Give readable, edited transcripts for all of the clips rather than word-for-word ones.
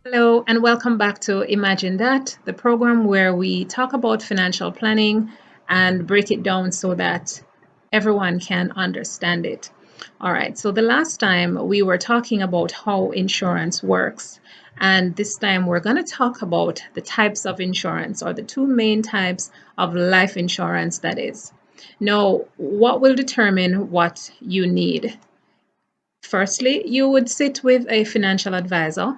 Hello, and welcome back to Imagine That, the program where we talk about financial planning and break it down so that everyone can understand it. All right, so the last time we were talking about how insurance works, and this time we're going to talk about the types of insurance or the two main types of life insurance that is. Now, what will determine what you need? Firstly, you would sit with a financial advisor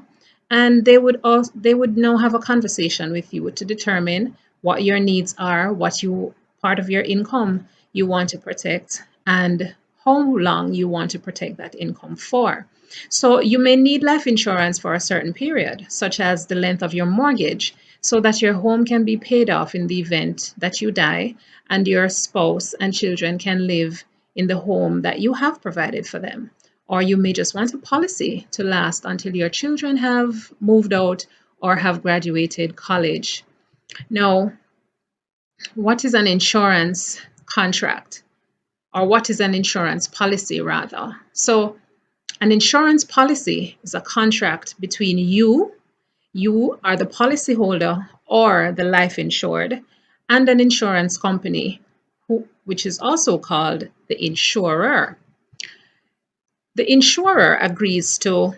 and they would now have a conversation with you to determine what your needs are, what you part of your income you want to protect and how long you want to protect that income for. So you may need life insurance for a certain period, such as the length of your mortgage, so that your home can be paid off in the event that you die and your spouse and children can live in the home that you have provided for them. Or you may just want a policy to last until your children have moved out or have graduated college. Now, what is an insurance contract? Or what is an insurance policy, rather? So, an insurance policy is a contract between you are the policyholder or the life insured, and an insurance company, which is also called the insurer. The insurer agrees to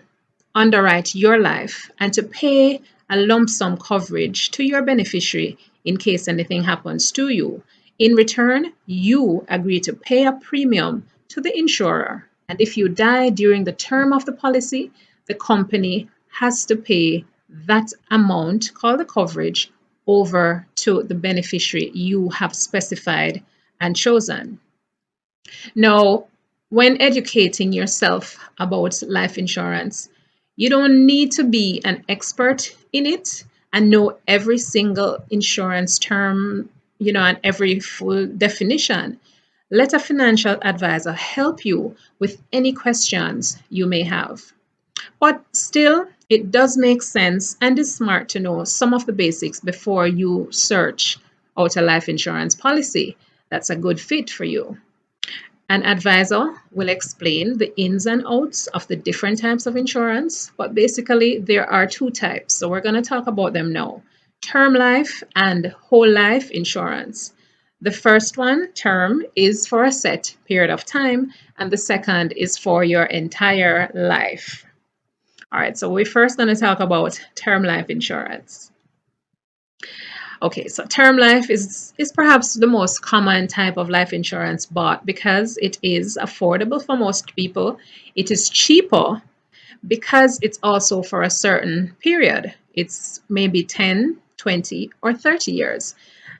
underwrite your life and to pay a lump sum coverage to your beneficiary in case anything happens to you. In return, you agree to pay a premium to the insurer. And if you die during the term of the policy, the company has to pay that amount, called the coverage, over to the beneficiary you have specified and chosen. Now, when educating yourself about life insurance, you don't need to be an expert in it and know every single insurance term, and every full definition. Let a financial advisor help you with any questions you may have. But still, it does make sense and is smart to know some of the basics before you search out a life insurance policy that's a good fit for you. An advisor will explain the ins and outs of the different types of insurance, but basically, there are two types. So, we're going to talk about them now: term life and whole life insurance. The first one, term, is for a set period of time, and the second is for your entire life. All right, so we're first going to talk about term life insurance. Okay, so term life is perhaps the most common type of life insurance bought because it is affordable for most people. It is cheaper because it's also for a certain period. It's maybe 10, 20, or 30 years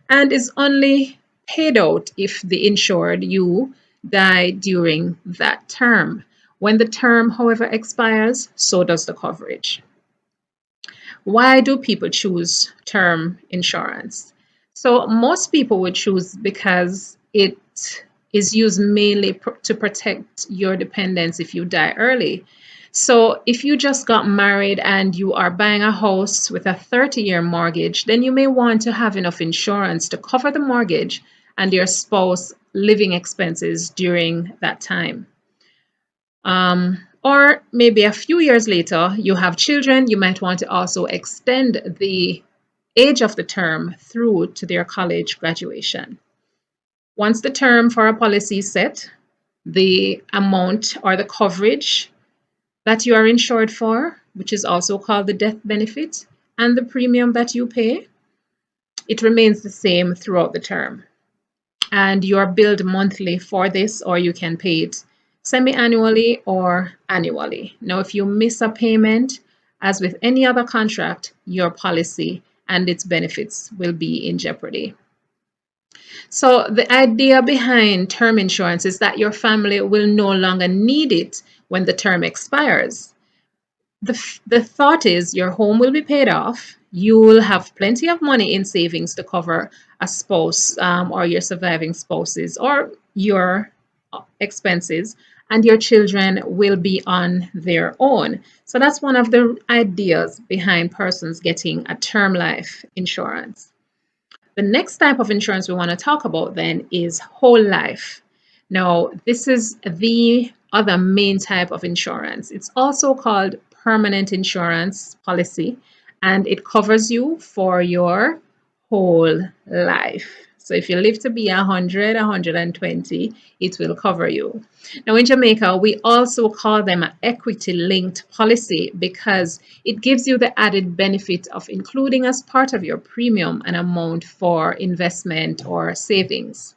and is only paid out if the insured you die during that term. When the term, however, expires, so does the coverage. Why do people choose term insurance? So, most people would choose because it is used mainly to protect your dependents if you die early. So, if you just got married and you are buying a house with a 30-year mortgage, then you may want to have enough insurance to cover the mortgage and your spouse living expenses during that time. Or maybe a few years later, you have children, you might want to also extend the age of the term through to their college graduation. Once the term for a policy is set, the amount or the coverage that you are insured for, which is also called the death benefit, and the premium that you pay, it remains the same throughout the term. And you are billed monthly for this, or you can pay it semi-annually or annually. Now, if you miss a payment, as with any other contract, your policy and its benefits will be in jeopardy. So, the idea behind term insurance is that your family will no longer need it when the term expires. The thought is your home will be paid off. You will have plenty of money in savings to cover a spouse or your surviving spouses or your expenses, and your children will be on their own. So that's one of the ideas behind persons getting a term life insurance. The next type of insurance we want to talk about then is whole life. Now, this is the other main type of insurance. It's also called permanent insurance policy, and it covers you for your whole life. So if you live to be 100, 120, it will cover you. Now in Jamaica, we also call them an equity linked policy because it gives you the added benefit of including as part of your premium an amount for investment or savings.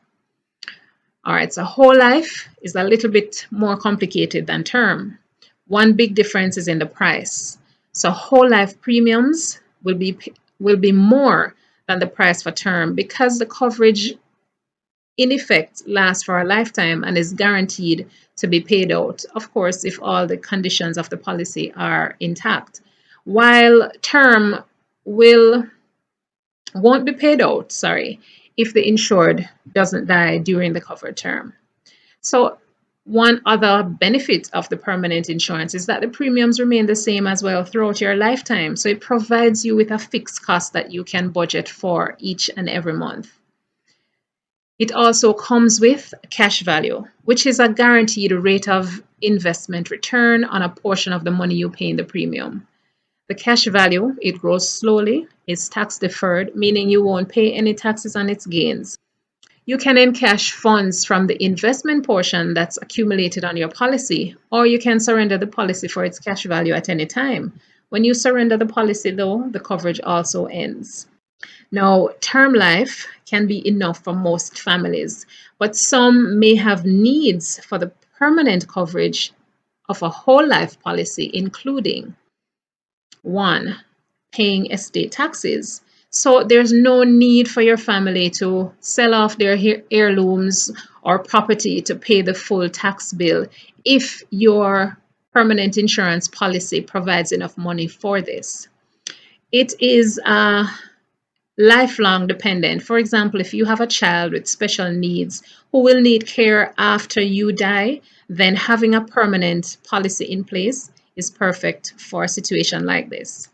All right, so whole life is a little bit more complicated than term. One big difference is in the price. So whole life premiums will be more than the price for term because the coverage in effect lasts for a lifetime and is guaranteed to be paid out, of course, if all the conditions of the policy are intact. While term will won't be paid out, sorry, if the insured doesn't die during the covered term. So one other benefit of the permanent insurance is that the premiums remain the same as well throughout your lifetime. So it provides you with a fixed cost that you can budget for each and every month. It also comes with cash value, which is a guaranteed rate of investment return on a portion of the money you pay in the premium. The cash value, it grows slowly, is tax deferred, meaning you won't pay any taxes on its gains. You can encash funds from the investment portion that's accumulated on your policy, or you can surrender the policy for its cash value at any time. When you surrender the policy, though, the coverage also ends. Now, term life can be enough for most families, but some may have needs for the permanent coverage of a whole life policy, including one, paying estate taxes. So there's no need for your family to sell off their heirlooms or property to pay the full tax bill if your permanent insurance policy provides enough money for this. It is lifelong dependent. For example, if you have a child with special needs who will need care after you die, then having a permanent policy in place is perfect for a situation like this.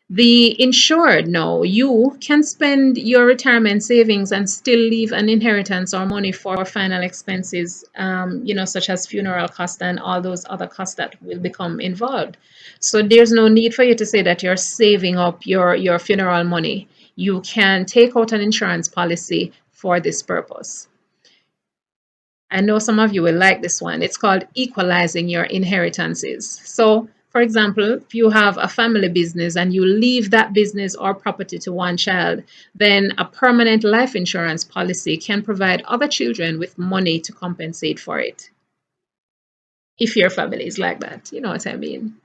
The insured, no, you can spend your retirement savings and still leave an inheritance or money for final expenses, such as funeral costs and all those other costs that will become involved. So there's no need for you to say that you're saving up your funeral money. You can take out an insurance policy for this purpose. I know some of you will like this one. It's called equalizing your inheritances. So, for example, if you have a family business and you leave that business or property to one child, then a permanent life insurance policy can provide other children with money to compensate for it. If your family is like that, you know what I mean.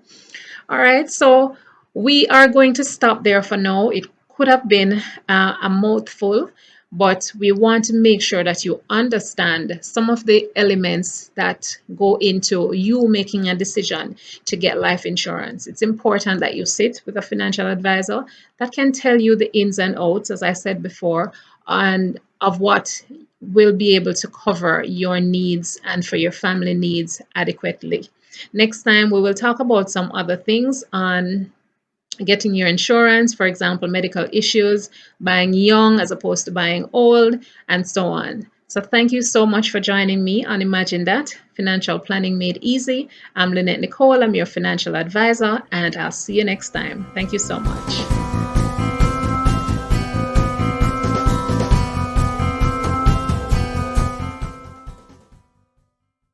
All right, so we are going to stop there for now. It could have been a mouthful, but we want to make sure that you understand some of the elements that go into you making a decision to get life insurance. It's important that you sit with a financial advisor that can tell you the ins and outs, as I said before, and of what will be able to cover your needs and for your family needs adequately. Next time, we will talk about some other things on getting your insurance, for example, medical issues, buying young as opposed to buying old, and so on. So thank you so much for joining me on Imagine That, Financial Planning Made Easy. I'm Lynette Nicole, I'm your financial advisor, and I'll see you next time. Thank you so much.